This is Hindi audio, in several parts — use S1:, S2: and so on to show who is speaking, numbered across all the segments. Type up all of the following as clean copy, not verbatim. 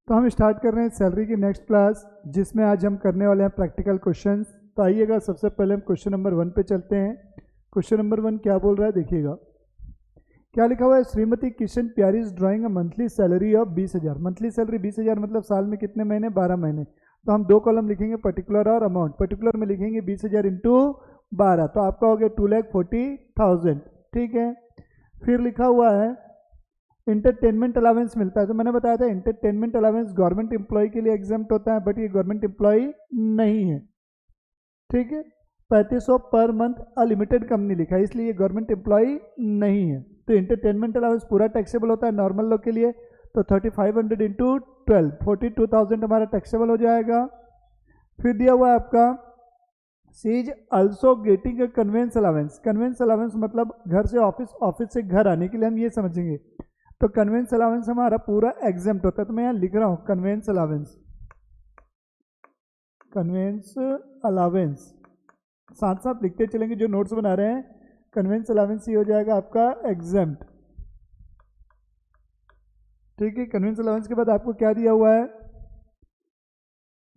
S1: तो हम स्टार्ट कर रहे हैं सैलरी की नेक्स्ट क्लास, जिसमें आज हम करने वाले हैं प्रैक्टिकल क्वेश्चंस। तो आइएगा सबसे पहले हम क्वेश्चन नंबर 1 पे चलते हैं। क्वेश्चन नंबर 1 क्या बोल रहा है देखिएगा। क्या लिखा हुआ है, श्रीमती किशन प्यारी is drawing a monthly salary of 20,000। Monthly salary 20,000 मतलब साल में कितने महीने, 12 महीने। तो हम दो कॉलम लिखेंगे, पर्टिकुलर और अमाउंट। पर्टिकुलर में लिखेंगे 20,000 इंटू 12, तो आपका हो गया 2,40,000। ठीक है, फिर लिखा हुआ है इंटरटेनमेंट अलाउंस मिलता है। तो मैंने बताया था इंटरटेनमेंट अलाउंस गवर्नमेंट एम्प्लॉय के लिए एग्जाम्प्ट होता है, बट ये गवर्नमेंट एम्प्लॉय नहीं है। ठीक है, 3500 पर मंथ अलिमिटेड कंपनी लिखा है, इसलिए ये गवर्नमेंट एम्प्लॉय नहीं है। तो इंटरटेनमेंट अलाउंस पूरा टैक्सेबल होता है नॉर्मल लोग के लिए। तो 3500 इंटू 12, 42,000 हमारा टैक्सेबल हो जाएगा। फिर दिया हुआ है आपका she is also getting a conveyance allowance. Conveyance allowance मतलब घर से ऑफिस, ऑफिस से घर आने के लिए हम ये समझेंगे। तो कन्वेंस अलाउंस हमारा पूरा एग्जाम्प्ट होता है। तो मैं यहाँ लिख रहा हूँ कन्वेंस अलाउंस, कन्वेंस अलाउंस साथ साथ लिखते चलेंगे जो नोट्स बना रहे हैं। कन्वेंस अलाउंस ये हो जाएगा आपका एग्जाम्प्ट। ठीक है, कन्वेंस अलाउंस के बाद आपको क्या दिया हुआ है,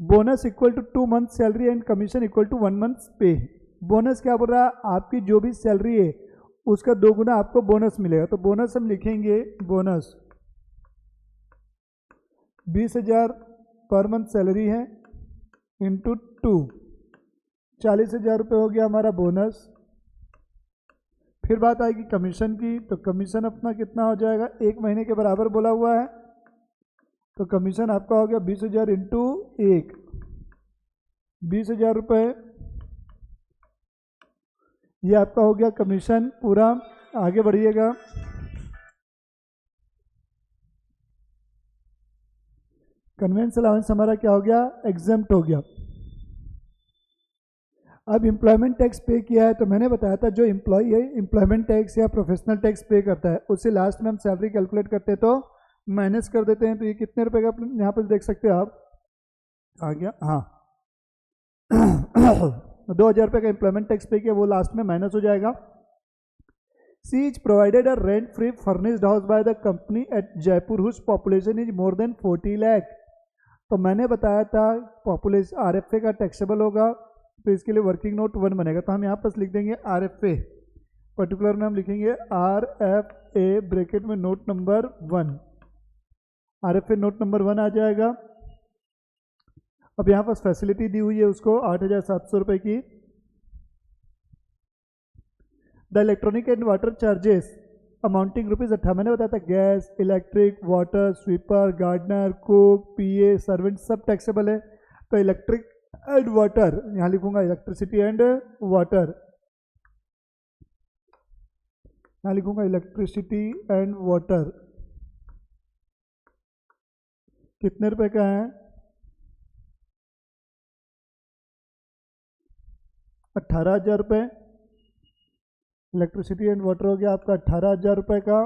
S1: bonus equal to 2 month salary and commission equal to 1 month pay. Bonus क्या बोल रहा है, आपकी जो भी सैलरी है उसका 2 गुना आपको बोनस मिलेगा। तो बोनस हम लिखेंगे, बोनस 20,000 पर मंथ सैलरी है इंटू 2, 40,000 रुपये हो गया हमारा बोनस। फिर बात आएगी कमीशन की, तो कमीशन अपना कितना हो जाएगा, 1 महीने के बराबर बोला हुआ है। तो कमीशन आपका हो गया 20,000 इंटू 1, 20,000 रुपये। ये आपका हो गया कमीशन पूरा। आगे बढ़िएगा, कन्वेंस अलाउंस हमारा क्या हो गया, एग्जेम्प्ट हो गया। अब एम्प्लॉयमेंट टैक्स पे किया है, तो मैंने बताया था जो एम्प्लॉय है एम्प्लॉयमेंट टैक्स या प्रोफेशनल टैक्स पे करता है उससे लास्ट में हम सैलरी कैलकुलेट करते हैं तो माइनस कर देते हैं। तो ये कितने रुपए का यहाँ पर देख सकते हो आप, आ गया, हाँ 2,000 रुपये का एम्प्लॉयमेंट टैक्स पे किया, वो लास्ट में माइनस हो जाएगा। She is provided a rent free furnished house by the company at Jaipur whose population is more than 40 lakh. तो मैंने बताया था पॉपुलेशन RFA का टैक्सेबल होगा, तो इसके लिए वर्किंग नोट 1 बनेगा। तो हम यहाँ पर लिख देंगे RFA, पर्टिकुलर में हम लिखेंगे RFA ब्रैकेट में note number 1, RFA note number 1 आ जाएगा। अब यहाँ पर फैसिलिटी दी हुई है उसको 8,700 रुपये की। The electronic and water charges amounting ₹18। मैंने बताया था gas, electric, water, sweeper, gardener, cook, PA, servant सब टैक्सेबल है। तो इलेक्ट्रिक एंड वाटर, यहाँ लिखूंगा इलेक्ट्रिसिटी एंड वाटर, यहाँ लिखूंगा इलेक्ट्रिसिटी एंड वाटर कितने रुपए का है, 18,000 रुपये। इलेक्ट्रिसिटी एंड वाटर हो गया आपका 18,000 रुपये का।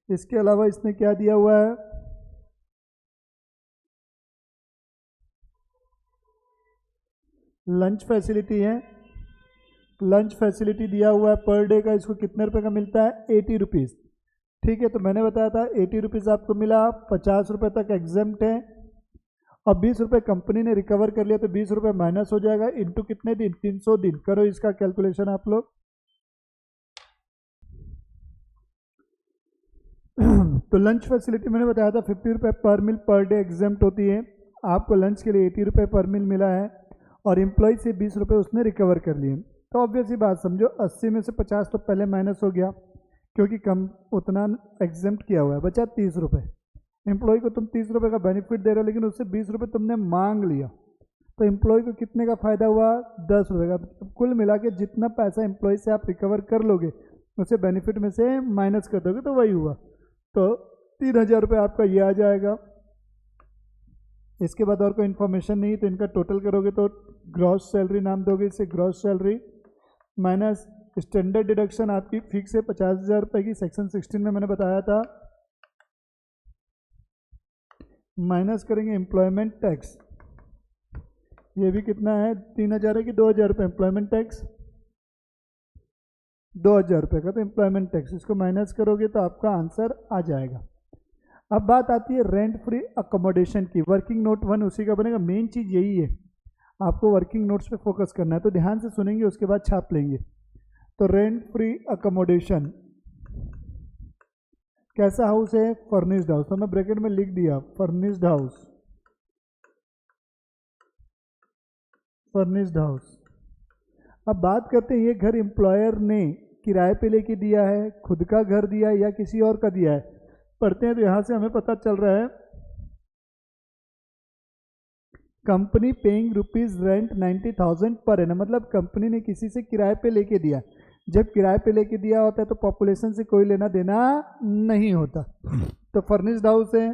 S1: इसके अलावा इसने क्या दिया हुआ है, लंच फैसिलिटी है, लंच फैसिलिटी दिया हुआ है पर डे का, इसको कितने रुपए का मिलता है, 80 रुपीज़। ठीक है, तो मैंने बताया था 80 रुपीज़ आपको मिला, 50 रुपये तक एग्जाम्प्ट है। अब 20 रुपये कंपनी ने रिकवर कर लिया, तो 20 रुपये माइनस हो जाएगा इंटू कितने दिन, 300 दिन। करो इसका कैलकुलेशन आप लोग। तो लंच फैसिलिटी मैंने बताया था 50 रुपये पर मील पर डे एग्जाम्प्ट होती है। आपको लंच के लिए 80 रुपये पर मील मिला है और एम्प्लॉय से 20 रुपये उसने रिकवर कर लिए। तो ऑब्वियसली बात समझो, 80 में से 50 तो पहले माइनस हो गया क्योंकि कम उतना एग्जाम्प्ट किया हुआ है, बचा 30 रुपये। एम्प्लॉय को तुम 30 रुपये का बेनिफिट दे रहे हो, लेकिन उससे 20 रुपये तुमने मांग लिया, तो एम्प्लॉय को कितने का फ़ायदा हुआ, 10 रुपये का। कुल मिला के जितना पैसा एम्प्लॉय से आप रिकवर कर लोगे उसे बेनिफिट में से माइनस कर दोगे, तो वही हुआ। तो 3,000 रुपये आपका ये आ जाएगा। इसके बाद और कोई इन्फॉर्मेशन नहीं, तो इनका टोटल करोगे तो ग्रॉस सैलरी नाम दोगे, इसे gross salary minus standard deduction आपकी फिक्स है 50,000 रुपये की, सेक्शन 16 में मैंने बताया था, माइनस करेंगे एम्प्लॉयमेंट टैक्स, ये भी कितना है, 3,000 है कि 2,000 रुपये एम्प्लॉयमेंट टैक्स, 2,000 रुपये का तो एम्प्लॉयमेंट टैक्स, इसको माइनस करोगे तो आपका आंसर आ जाएगा। अब बात आती है रेंट फ्री अकोमोडेशन की। वर्किंग नोट 1 उसी का बनेगा। मेन चीज़ यही है, आपको वर्किंग नोट्स पे फोकस करना है, तो ध्यान से सुनेंगे उसके बाद छाप लेंगे। तो रेंट फ्री अकोमोडेशन कैसा हाउस है? Furnished house. तो मैं ब्रैकेट में लिख दिया फर्निश्ड हाउस, फर्निश्ड हाउस। अब बात करते हैं ये घर एम्प्लॉयर ने किराए पे लेके दिया है, खुद का घर दिया है या किसी और का दिया है। पढ़ते हैं तो यहाँ से हमें पता चल रहा है company paying rupees rent 90,000 per annum, मतलब कंपनी ने किसी से किराए पे लेके दिया। जब किराए पे लेके दिया होता है तो पॉपुलेशन से कोई लेना देना नहीं होता। तो फर्निश्ड हाउस है,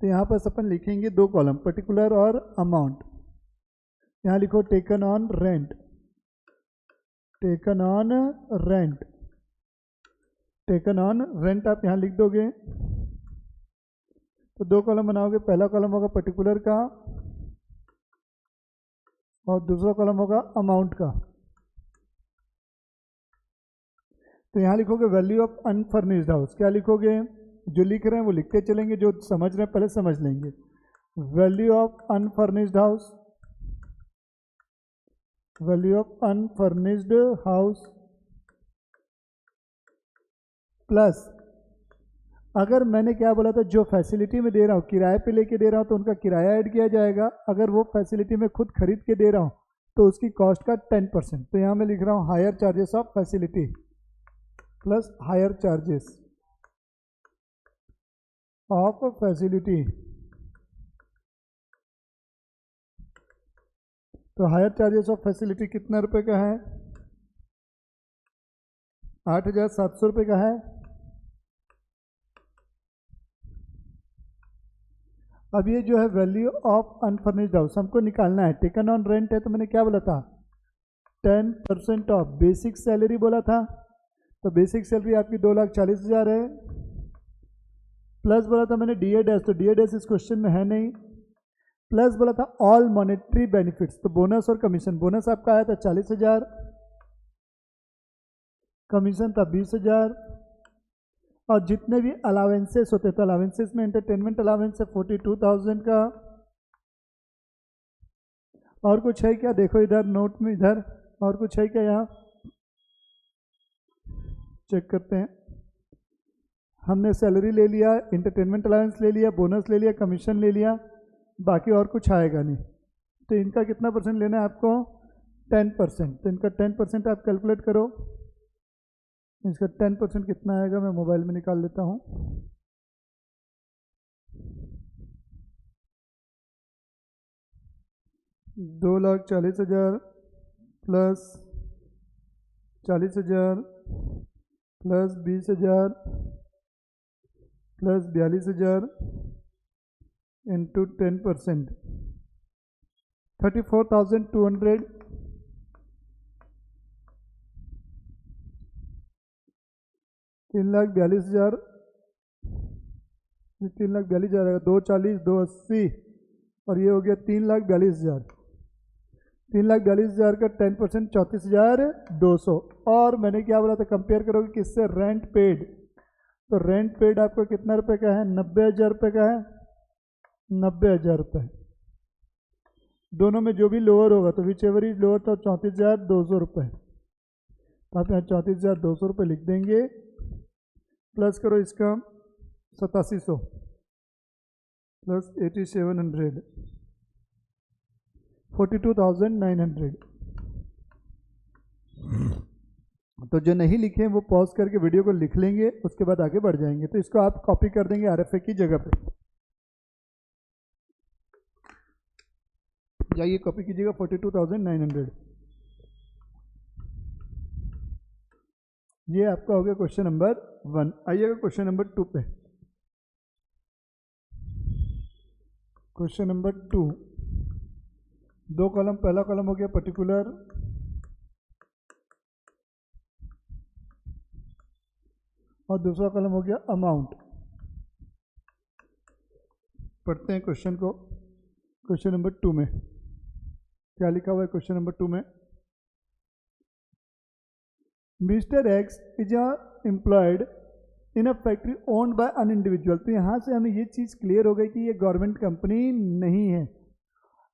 S1: तो यहाँ पर अपन लिखेंगे 2 कॉलम, पर्टिकुलर और अमाउंट। यहाँ लिखो taken on rent, taken on rent, taken on rent आप यहाँ लिख दोगे। तो 2 कॉलम बनाओगे, पहला कॉलम होगा पर्टिकुलर का और दूसरा कॉलम होगा अमाउंट का। तो यहाँ लिखोगे वैल्यू ऑफ अनफर्निश्ड हाउस। क्या लिखोगे? जो लिख रहे हैं वो लिखते चलेंगे, जो समझ रहे हैं पहले समझ लेंगे। Value of unfurnished house, value of unfurnished house plus, अगर मैंने क्या बोला था, जो फैसिलिटी में दे रहा हूँ किराए पे लेके दे रहा हूँ तो उनका किराया ऐड किया जाएगा। अगर वो फैसिलिटी में खुद खरीद के दे रहा हूँ तो उसकी कॉस्ट का 10%। तो यहाँ मैं लिख रहा हूँ higher charges of facility plus higher charges of facility. तो हायर चार्जेस ऑफ फैसिलिटी कितना रुपए का है? 8,700 रुपये का है। अब ये जो है वैल्यू ऑफ अनफर्निश्ड हाउस हमको निकालना है। टेकन ऑन रेंट है तो मैंने क्या बोला था? 10% ऑफ बेसिक सैलरी बोला था। तो बेसिक सैलरी आपकी 2,40,000 है, प्लस बोला था मैंने डी ए डैश, तो डी ए डैश इस क्वेश्चन में है नहीं, प्लस बोला था ऑल मॉनेटरी बेनिफिट्स, तो बोनस और कमीशन। बोनस आपका आया था 40,000, कमीशन था 20,000, और जितने भी अलावेंसेस होते हैं, तो अलावेंसेस में एंटरटेनमेंट अलावेंस है 42,000 का। और कुछ है क्या? देखो इधर नोट में, इधर और कुछ है क्या? यहाँ चेक करते हैं। हमने सैलरी ले लिया, एंटरटेनमेंट अलाउंस ले लिया, बोनस ले लिया, कमीशन ले लिया, बाकी और कुछ आएगा नहीं। तो इनका कितना परसेंट लेना है आपको? 10%। तो इनका 10% आप कैलकुलेट करो। इसका 10% कितना आएगा, मैं मोबाइल में निकाल लेता हूँ। $2,40,000 प्लस 40,000 प्लस 20,000 प्लस 42,000 इंटू 10%, 34,200। $3,42,000, 3,42,000 आएगा। 240, 280 और ये हो गया 3,42,000। 3,42,000 का 10% 34,200। और मैंने क्या बोला था, कंपेयर करोगे किससे? Rent paid. तो रेंट पेड आपको कितना रुपए का है? 90,000 रुपये का है। 90,000 रुपये। दोनों में जो भी लोअर होगा, तो विच एवर इज लोअर, तो 34,200 रुपये। तो आप यहाँ 34,200 रुपये लिख देंगे, प्लस करो इसका 8700 प्लस 8,700, 42,900। तो जो नहीं लिखे वो पॉज करके वीडियो को लिख लेंगे, उसके बाद आगे बढ़ जाएंगे। तो इसको आप कॉपी कर देंगे आरएफए की जगह पे, जाइए कॉपी कीजिएगा 42,900। ये आपका हो गया क्वेश्चन नंबर 1। आइएगा क्वेश्चन नंबर 2 पे। क्वेश्चन नंबर 2, 2 कॉलम, पहला कॉलम हो गया पर्टिकुलर और दूसरा कॉलम हो गया अमाउंट। पढ़ते हैं क्वेश्चन को। क्वेश्चन नंबर 2 में क्या लिखा हुआ है? क्वेश्चन नंबर 2 में mister X is employed in a factory owned by an individual. तो यहाँ से हमें ये चीज़ क्लियर हो गई कि ये गवर्नमेंट कंपनी नहीं है।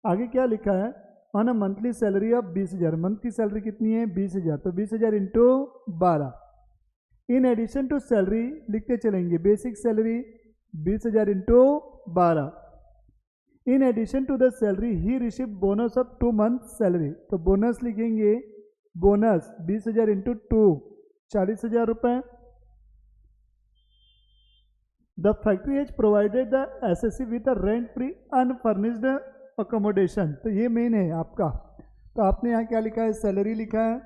S1: आगे क्या लिखा है, on a monthly salary of 20,000। Month की सैलरी कितनी है 20,000, तो 20,000 into 12। In addition to salary लिखते चलेंगे, basic salary 20,000 into 12। In addition to the salary he receive bonus of 2 month salary. तो बोनस लिखेंगे, बोनस 20,000 इंटू 2 40,000 रुपये। The factory has provided the assessee with a rent free unfurnished accommodation. तो ये मेन है आपका। तो आपने यहाँ क्या लिखा है, सैलरी लिखा है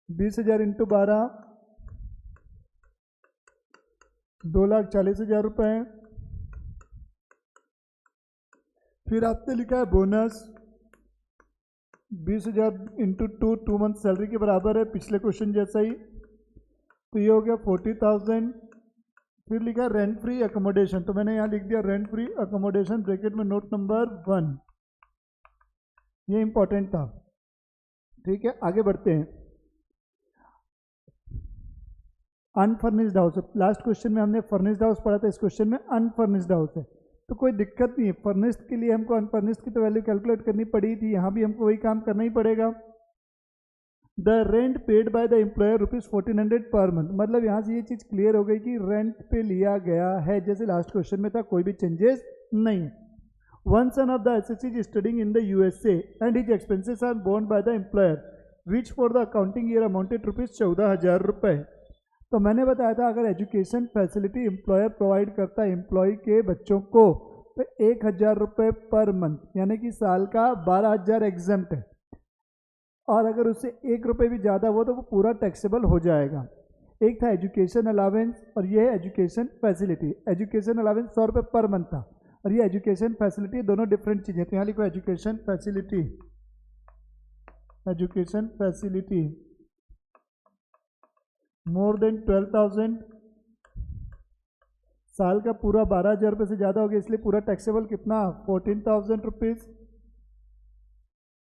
S1: 20,000 इंटू 12 2,40,000 रुपये। फिर आपने लिखा है बोनस 20,000 इंटू 2 मंथ सैलरी के बराबर है, पिछले क्वेश्चन जैसा ही। तो ये हो गया 40,000। फिर लिखा है रेंट फ्री अकोमोडेशन, तो मैंने यहाँ लिख दिया रेंट फ्री अकोमोडेशन ब्रैकेट में नोट नंबर 1। ये इंपॉर्टेंट था, ठीक है। आगे बढ़ते हैं। अनफर्निश्ड हाउस, लास्ट क्वेश्चन में हमने फर्निश्ड हाउस पढ़ा था, इस क्वेश्चन में अनफर्निश्ड हाउस है। तो कोई दिक्कत नहीं है, फर्निश्ड के लिए हमको अनफर्निश्ड की तो वैल्यू कैलकुलेट करनी पड़ी थी, यहाँ भी हमको वही काम करना ही पड़ेगा। The rent paid by the employer ₹1400 per month. मतलब यहाँ से ये चीज़ क्लियर हो गई कि रेंट पे लिया गया है, जैसे लास्ट क्वेश्चन में था, कोई भी चेंजेस नहीं है। One son of the assessee is studying in the USA and his expenses are borne by the employer which for the accounting year amounted ₹14,000 रुपये। तो मैंने बताया था अगर एजुकेशन फैसिलिटी एम्प्लॉयर प्रोवाइड करता है एम्प्लॉय के बच्चों को तो 1,000 रुपये पर मंथ, यानी कि साल का 12,000 एग्जम्प्ट है। और अगर उससे 1 रुपये भी ज़्यादा हो तो वो पूरा टैक्सेबल हो जाएगा। एक था एजुकेशन अलावेंस और ये है एजुकेशन फैसिलिटी। एजुकेशन अलावेंस 100 रुपये पर मंथ था और ये एजुकेशन फैसिलिटी, दोनों डिफरेंट चीज़ें। तो यहाँ लिखो education facility, education facility more than 12,000, साल का पूरा 12,000 रुपये से ज़्यादा हो गया, इसलिए पूरा टैक्सेबल कितना 14,000 रुपीज़।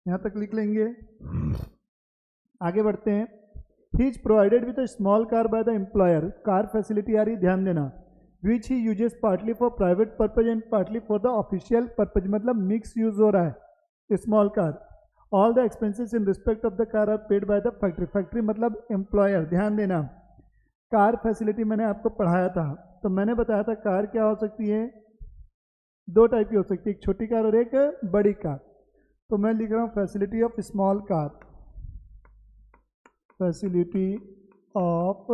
S1: यहाँ तक लिख लेंगे। आगे बढ़ते हैं। He is provided with a small car by the employer. Car facility आ रही, ध्यान देना। Which he uses partly for private purpose and partly for the official purpose, मतलब मिक्स यूज हो रहा है small car. All the expenses in respect of the car are paid by the factory. Factory मतलब एम्प्लॉयर, ध्यान देना। कार फैसिलिटी मैंने आपको पढ़ाया था, तो मैंने बताया था कार क्या हो सकती है, 2 टाइप की हो सकती है, एक छोटी कार और एक बड़ी कार। तो मैं लिख रहा हूँ facility of small car, facility of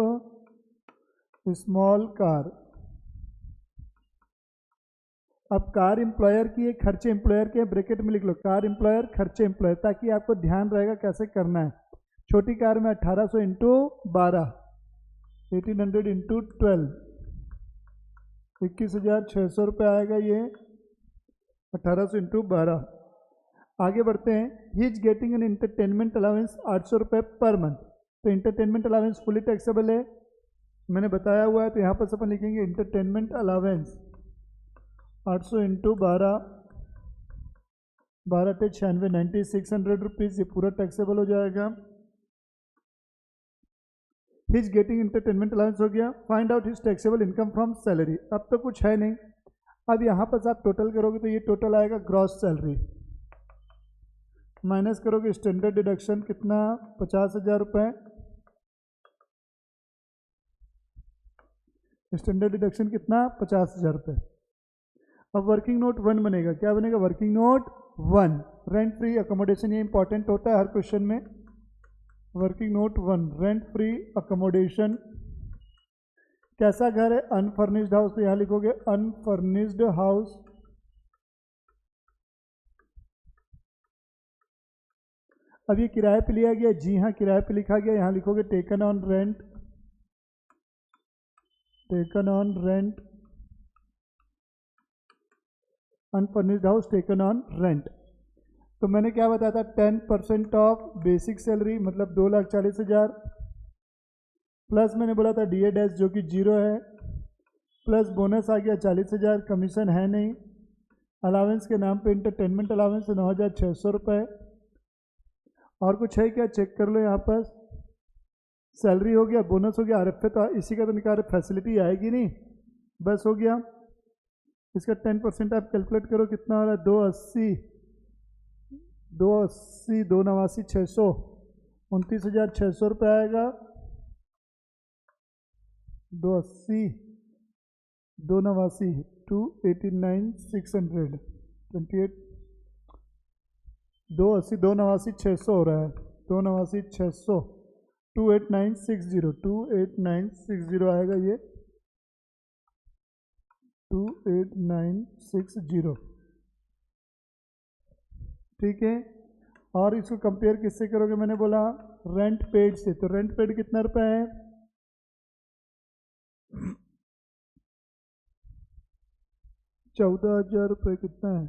S1: small car. अब कार एम्प्लॉयर की है, खर्चे एम्प्लॉयर के, ब्रैकेट में लिख लो कार एम्प्लॉयर खर्चे एम्प्लॉयर, ताकि आपको ध्यान रहेगा कैसे करना है। छोटी कार में 1800 इंटू 12, 1800 इंटू 12, 21,600 रुपये आएगा ये, 1800 इंटू 12। आगे बढ़ते हैं। He is getting an entertainment allowance 800 रुपये पर मंथ। तो इंटरटेनमेंट अलाउंस फुली टैक्सेबल है, मैंने बताया हुआ है। तो यहाँ पर अपन लिखेंगे इंटरटेनमेंट अलाउंस 800 इंटू 12, 12 × 96, 9600 रुपीज़, ये पूरा टैक्सेबल हो जाएगा। हिज गेटिंग इंटरटेनमेंट अलाउंस हो गया। Find out his taxable income from salary. अब तो कुछ है नहीं, अब यहाँ पर आप टोटल करोगे तो ये टोटल आएगा ग्रॉस सैलरी, माइनस करोगे स्टैंडर्ड डिडक्शन कितना 50,000 रुपये, स्टैंडर्ड डिडक्शन कितना 50,000 रुपये। अब वर्किंग नोट 1 बनेगा, क्या बनेगा working note 1, rent free accommodation, ये इंपॉर्टेंट होता है हर क्वेश्चन में। Working note 1 rent free accommodation. कैसा घर है, अनफर्निश्ड हाउस, तो यहाँ लिखोगे अनफर्निश्ड हाउस। अब ये किराए पे लिया गया, जी हाँ किराए पे लिखा गया, यहाँ लिखोगे taken on rent, taken on rent, unfurnished house taken on rent. तो मैंने क्या बताया था 10% ऑफ बेसिक सैलरी मतलब 2,40,000, प्लस मैंने बोला था DA डैश जो कि 0 है, प्लस बोनस आ गया 40,000, कमीशन है नहीं, अलावेंस के नाम पे इंटरटेनमेंट अलावेंस 9,600 रुपये। और कुछ है क्या, चेक कर लो यहाँ पर। सैलरी हो गया, बोनस हो गया, आरएफए तो इसी का तो निकाल, फैसिलिटी आएगी नहीं, बस हो गया। इसका 10% आप कैलकुलेट करो कितना हो रहा है, 280, 280, 289, 600, 29,600 रुपये आएगा। 280, 289, 289, 600, 28, 280, 289, 600 हो रहा है, 289, 600, 28960, 28960 आएगा ये, 28960, ठीक है। और इसको कंपेयर किससे करोगे, मैंने बोला रेंट पेड से, तो रेंट पेड कितना रुपए है, 14,000 रुपये, कितना है,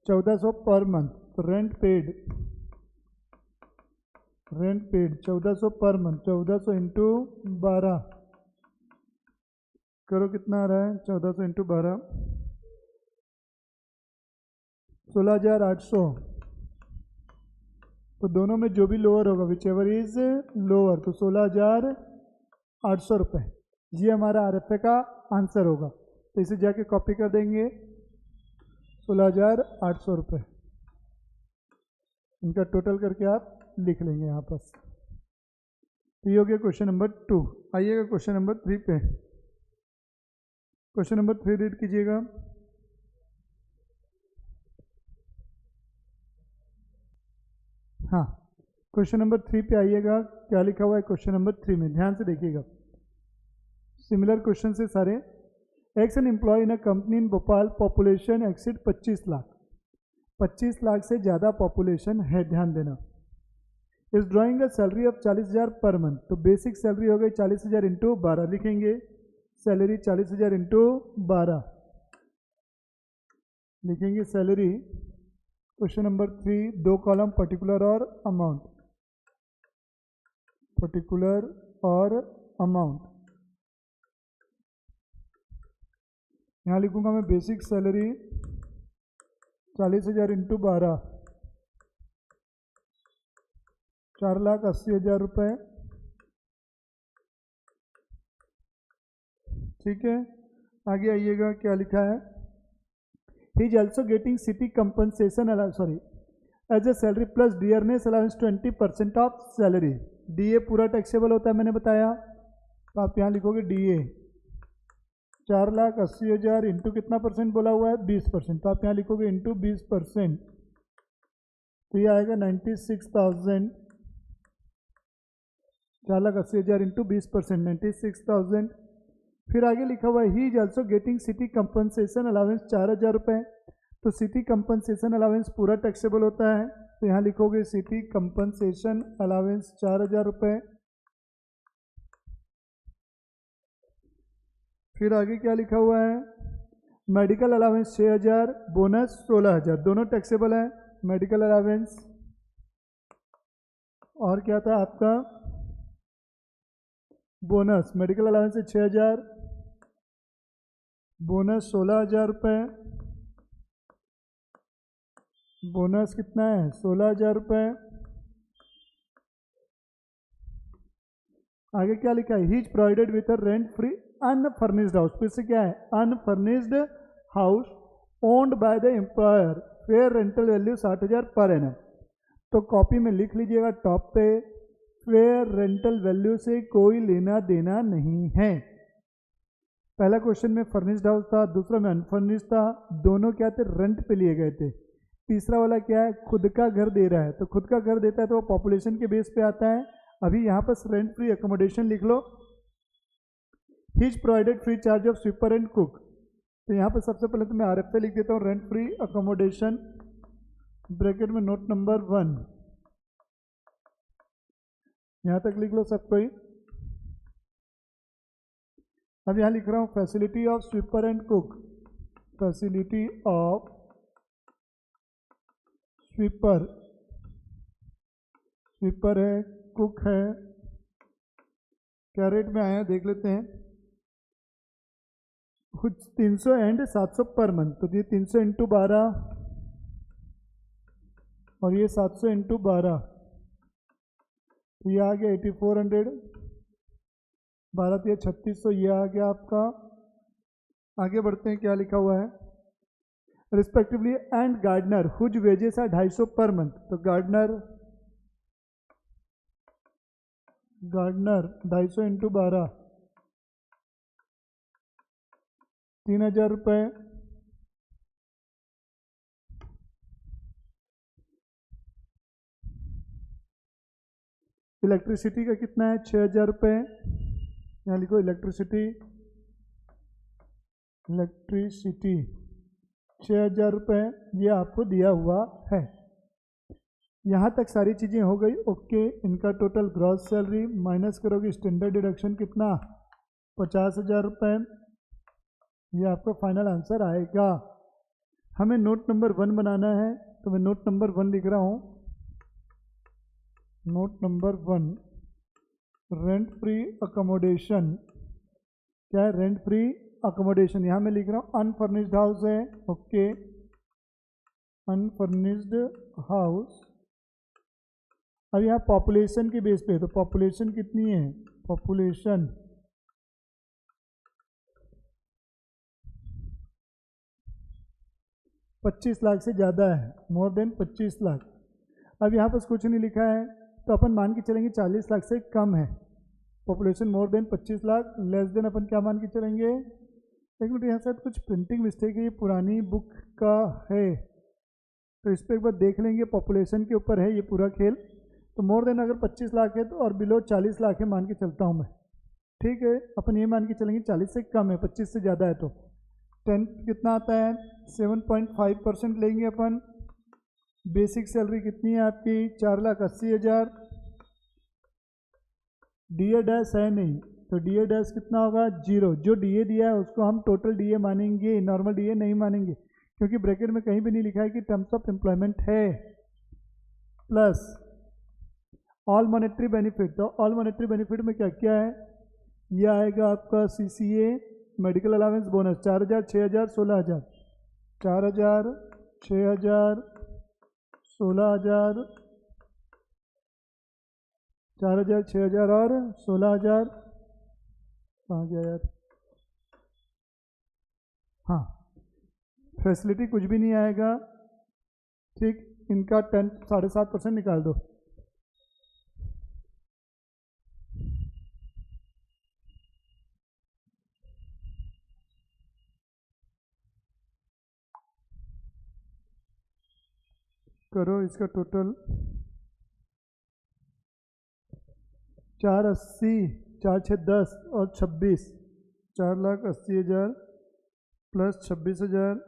S1: 1400 पर मंथ। तो rent paid 1400 per month, 1400 into 12 करो, कितना आ रहा है, 1400 इंटू 12, 16,800। तो दोनों में जो भी लोअर होगा, विच एवर इज लोअर, तो 16,800 रुपये, ये हमारा आरएफए का आंसर होगा। तो इसे जाके कॉपी कर देंगे, 16,800 रुपये, इनका टोटल करके आप लिख लेंगे यहाँ पर। तो ये हो गया क्वेश्चन नंबर 2। आइएगा क्वेश्चन नंबर 3 पे। क्वेश्चन नंबर 3 रीड कीजिएगा। हाँ, क्वेश्चन नंबर 3 पे आइएगा, क्या लिखा हुआ है क्वेश्चन नंबर 3 में, ध्यान से देखिएगा। सिमिलर क्वेश्चन से सारे। X an employee in a company in Bhopal, population exceed 25 lakh, 25 lakh से ज़्यादा पॉपुलेशन है, ध्यान देना। इस ड्राइंग का सैलरी ऑफ 40,000 पर मंथ, तो बेसिक सैलरी हो गई 40,000 इंटू 12 लिखेंगे, सैलरी 40,000 इंटू 12 लिखेंगे salary. Question number 3, 2 column particular और अमाउंट, पर्टिकुलर और अमाउंट। यहाँ लिखूंगा मैं बेसिक सैलरी 40,000 इंटू 12, 4,80,000 रुपये, ठीक है। आगे आइएगा, क्या लिखा है, he is also getting city compensation sorry as a salary plus dearness allowance 20% of salary. DA पूरा टैक्सेबल होता है, मैंने बताया, तो आप यहाँ लिखोगे डीए 4,80,000 इंटू कितना परसेंट बोला हुआ है, 20%, तो आप यहाँ लिखोगे इंटू 20%, तो ये आएगा 96,000, 4,80,000 इंटू 20%, 96,000। फिर आगे लिखा हुआ है he is also getting city compensation allowance 4,000 रुपये, तो सिटी कंपनसेशन अलाउंस पूरा टैक्सेबल होता है, तो यहाँ लिखोगे सिटी कंपनसेशन अलाउंस 4,000 रुपये। फिर आगे क्या लिखा हुआ है, मेडिकल अलाउंस 6,000, बोनस 16,000, दोनों टैक्सेबल है, मेडिकल अलाउंस। और क्या था आपका, बोनस, मेडिकल अलाउंस है 6,000, बोनस 16,000 रुपये, बोनस कितना है 16,000 रुपये। आगे क्या लिखा है, he is provided with a rent free unfurnished house, फिर से क्या है, unfurnished house owned by the employer, fair rental value 60,000 per annum. तो कॉपी में लिख लीजिएगा टॉप पे, फेयर रेंटल वैल्यू से कोई लेना देना नहीं है। पहला क्वेश्चन में फर्निश्ड हाउस था, दूसरा में अनफर्निश्ड था, दोनों क्या थे, रेंट पे लिए गए थे। तीसरा वाला क्या है, खुद का घर दे रहा है, तो खुद का घर देता है तो वो पॉपुलेशन के बेस पे आता है। अभी यहाँ पर रेंट फ्री अकोमोडेशन लिख लो, he is provided free charge of sweeper and cook, तो यहाँ पर सबसे पहले तो मैं आरएफए लिख देता हूँ, रेंट फ्री अकोमोडेशन, ब्रैकेट में नोट नंबर 1, यहाँ तक लिख लो सब कोई। अब यहाँ लिख रहा हूँ facility of sweeper and cook, facility of sweeper, sweeper है, कुक है, क्या रेट में आया देख लेते हैं, कुछ 300 एंड 700 पर मंथ, तो ये 300 इंटू 12, और ये 700 इंटू 12, तो ये आ गया 8400, 12 तो ये 3600, ये आ गया आपका। आगे बढ़ते हैं, क्या लिखा हुआ है, respectively and gardener whose wages है 250 पर मंथ। तो गार्डनर 250 इंटू 12, 3000 रुपये। इलेक्ट्रिसिटी का कितना है, 6000 रुपये। यहाँ लिखो इलेक्ट्रिसिटी 6000 रुपये, ये आपको दिया हुआ है। यहाँ तक सारी चीज़ें हो गई ओके। इनका टोटल ग्रॉस सैलरी माइनस करोगे स्टैंडर्ड डिडक्शन कितना, 50,000 रुपये, ये आपका फाइनल आंसर आएगा। हमें नोट नंबर 1 बनाना है, तो मैं नोट नंबर 1 लिख रहा हूँ। Note number 1, rent free accommodation, क्या है, रेंट फ्री अकोमोडेशन। यहाँ मैं लिख रहा हूँ अनफर्निश्ड हाउस है, ओके, अनफर्निश्ड हाउस। अब यहाँ पॉपुलेशन के बेस पे, तो पॉपुलेशन कितनी है, पॉपुलेशन 25 लाख से ज़्यादा है, मोर देन 25 लाख। अब यहाँ पर कुछ नहीं लिखा है, तो अपन मान के चलेंगे 40 लाख से कम है। Population more than 25 lakh, less than अपन क्या मान के चलेंगे। एक मिनट, यहाँ शायद कुछ प्रिंटिंग मिस्टेक है, ये पुरानी बुक का है, तो इस पर एक बार देख लेंगे। पॉपुलेशन के ऊपर है ये पूरा खेल। तो मोर देन अगर 25 लाख है तो, और बिलो 40 लाख है मान के चलता हूँ मैं, ठीक है। अपन ये मान के चलेंगे 40 से कम है, 25 से ज़्यादा है तो 10 कितना आता है, 7.5% लेंगे अपन। बेसिक सैलरी कितनी है आपकी, 4,80,000। डीए डैश है नहीं, तो डीए डैश कितना होगा, 0। जो डीए दिया है उसको हम टोटल डीए मानेंगे, नॉर्मल डीए नहीं मानेंगे, क्योंकि ब्रैकेट में कहीं भी नहीं लिखा है कि टर्म्स ऑफ एम्प्लॉयमेंट है। प्लस ऑल मॉनेटरी बेनिफिट, तो ऑल मॉनेटरी बेनिफिट में क्या क्या है, ये आएगा आपका सीसीए, मेडिकल अलाउंस, बोनस 4,000, 6,000, 16,000, 4,000, 6,000, 16,000, 4,000, 6,000 और 16,000। कहाँ गया यार, हाँ, फैसिलिटी कुछ भी नहीं आएगा, ठीक। इनका 7.5% निकाल दो। करो इसका टोटल, 480, 4,610 और 26, 4,80,000 प्लस 26,000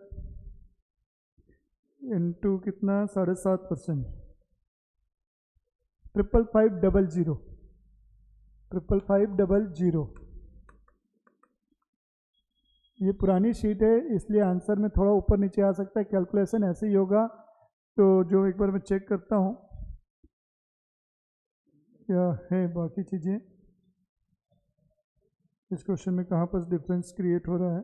S1: इंटू कितना, 7.5%, 55500, 55500। ये पुरानी शीट है, इसलिए आंसर में थोड़ा ऊपर नीचे आ सकता है, कैलकुलेशन ऐसे ही होगा। तो जो एक बार मैं चेक करता हूँ क्या है बाकी चीज़ें, इस क्वेश्चन में कहाँ पर डिफरेंस क्रिएट हो रहा है।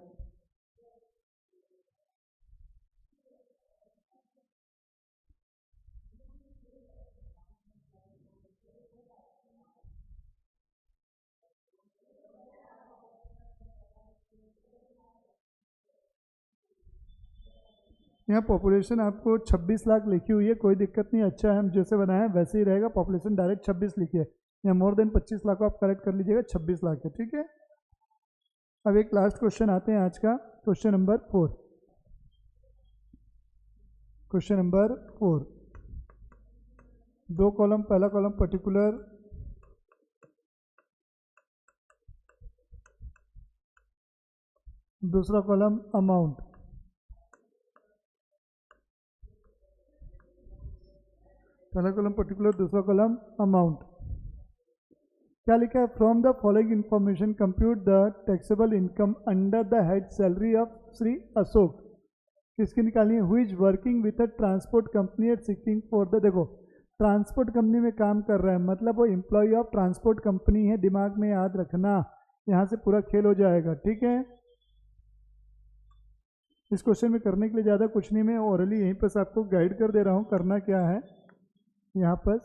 S1: यहाँ पॉपुलेशन आपको 26 लाख लिखी हुई है, कोई दिक्कत नहीं, अच्छा है, हम जैसे बनाए वैसे ही रहेगा। पॉपुलेशन डायरेक्ट 26 लिखी है, यहाँ मोर देन 25 लाख को आप करेक्ट कर लीजिएगा, 26 लाख है, ठीक है। अब एक लास्ट क्वेश्चन आते हैं आज का, question number 4। Question number 4, 2 column, पहला कॉलम पर्टिकुलर, दूसरा कॉलम अमाउंट। पहला कॉलम पर्टिकुलर, दूसरा कॉलम अमाउंट। क्या लिखा है, from the following information compute the taxable income under the head salary of Shri Ashok. किसकी निकालनी है, who is working with a transport company at seeking for the, देखो ट्रांसपोर्ट कंपनी में काम कर रहा है, मतलब वो एम्प्लॉय ऑफ ट्रांसपोर्ट कंपनी है, दिमाग में याद रखना, यहाँ से पूरा खेल हो जाएगा, ठीक है। इस क्वेश्चन में करने के लिए ज़्यादा कुछ नहीं, मैं ओरली यहीं पर आपको गाइड कर दे रहा हूँ करना क्या है। यहाँ पर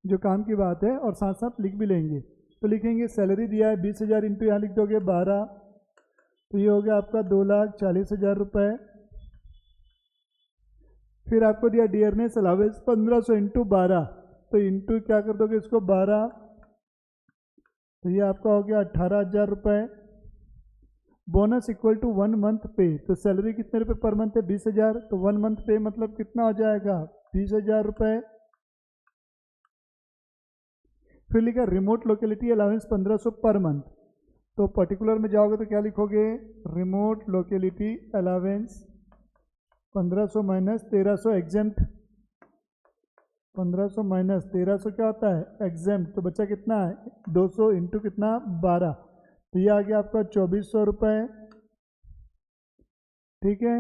S1: जो काम की बात है और साथ साथ लिख भी लेंगे। तो लिखेंगे सैलरी दिया है 20,000 इंटू यहाँ लिख दोगे 12, तो ये हो गया आपका 2,40,000 रुपये। फिर आपको दिया डियरनेस अलावेंस 1500 इंटू 12, तो इंटू क्या कर दोगे इसको 12, तो ये आपका हो गया 18,000 रुपये। बोनस इक्वल टू 1 मंथ पे, तो सैलरी कितने रुपए पर मंथ है 20,000, तो 1 मंथ पे मतलब कितना हो जाएगा 20,000 रुपये। फिर लिखा remote locality allowance 1500 per month, तो पर्टिकुलर में जाओगे तो क्या लिखोगे remote locality allowance 1500 minus 1300 exempt, 1500 minus 1300 क्या होता है एग्जेम्प्ट, तो बच्चा कितना है 200 इंटू कितना 12, तो ये आ गया आपका 2400 रुपये। ठीक है।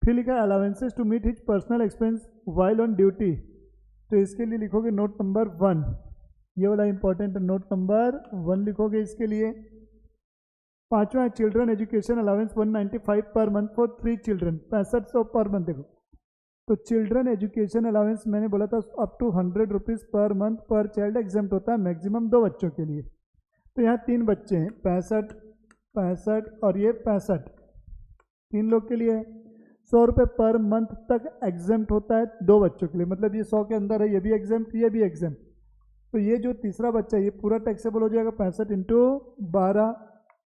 S1: फिर लिखा है allowances to meet his personal expense while on duty, तो इसके लिए लिखोगे नोट नंबर 1, ये वाला इंपॉर्टेंट है, नोट नंबर 1 लिखोगे इसके लिए। पांचवा है children education allowance 195 per month for 3 children, 6500 per month. देखो तो चिल्ड्रन एजुकेशन अलाउंस मैंने बोला था up to 100 rupees per month per child exempt होता है, मैक्सिमम 2 बच्चों के लिए। तो यहाँ 3 बच्चे हैं 65 65 और ये 65, 3 लोग के लिए 100 रुपये पर मंथ तक एग्जाम्प्ट होता है 2 बच्चों के लिए, मतलब ये 100 के अंदर है, ये भी एग्जाम्प्ट ये भी एग्जाम्प्ट। तो ये जो तीसरा बच्चा है ये पूरा टैक्सेबल हो जाएगा 65 इंटू 12,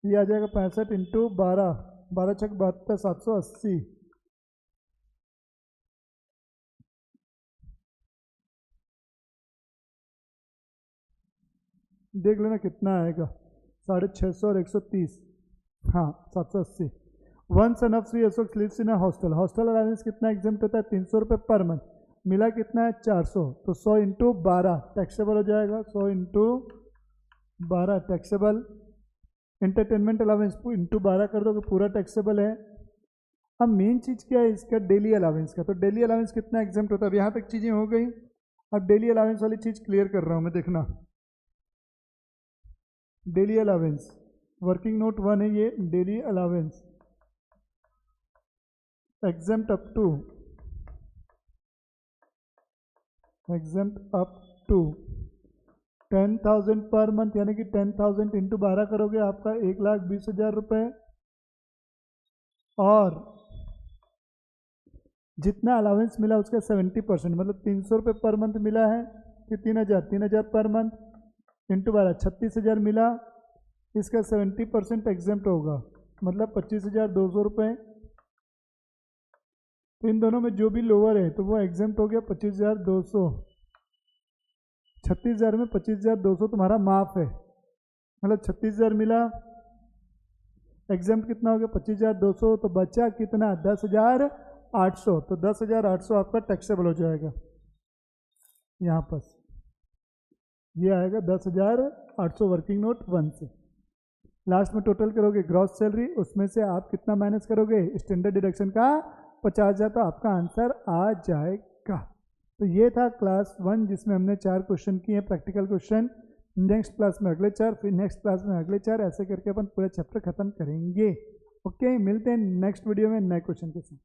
S1: ये आ जाएगा 65 इंटू 12, 12 छक 72 780। देख लेना कितना आएगा 650 और 130, हाँ 780। 1 son of 3 Ashok lives in a hostel, hostel allowance कितना एग्जाम्प्ट होता है 300 रुपये पर मंथ, मिला कितना है 400, तो 100 इंटू 12 टैक्सेबल हो जाएगा, 100 into 12 taxable. Entertainment allowance into 12 कर दो तो पूरा टैक्सेबल है। अब मेन चीज़ क्या है इसका डेली अलाउंस का, तो डेली अलाउंस कितना एग्जाम्प्ट होता है, अब यहाँ तक चीज़ें हो गई। अब डेली अलाउंस वाली चीज़ क्लियर कर रहा हूँ मैं, देखना डेली अलाउंस वर्किंग नोट 1 है ये, daily allowance exempt up to 10,000 per month, यानी कि 10,000 इंटू 12 करोगे आपका 1,20,000 रुपये, और जितना अलाउंस मिला उसका 70% मतलब 300 रुपये पर मंथ मिला है कि 3,000 पर मंथ इंटू 12 36,000 मिला, इसका 70% एग्जाम्प्ट होगा मतलब 25,200 रुपये। तो इन दोनों में जो भी लोअर है तो वो एग्जाम्प्ट हो गया 25,200, 36,000 में 25,200 तुम्हारा माफ है, मतलब 36,000 मिला, एग्जाम्प्ट कितना हो गया 25,200, तो बचा कितना 10,800, तो 10,800 आपका टैक्सेबल हो जाएगा। यहाँ पर ये आएगा 10,800 वर्किंग नोट 1 से। लास्ट में टोटल करोगे ग्रॉस सैलरी, उसमें से आप कितना माइनस करोगे स्टैंडर्ड डिडक्शन का 50,000, तो आपका आंसर आ जाएगा। तो ये था क्लास 1 जिसमें हमने 4 क्वेश्चन किए हैं प्रैक्टिकल क्वेश्चन। नेक्स्ट क्लास में अगले 4, फिर नेक्स्ट क्लास में अगले 4, ऐसे करके अपन पूरा चैप्टर खत्म करेंगे। ओके, मिलते हैं नेक्स्ट वीडियो में नए क्वेश्चन के साथ।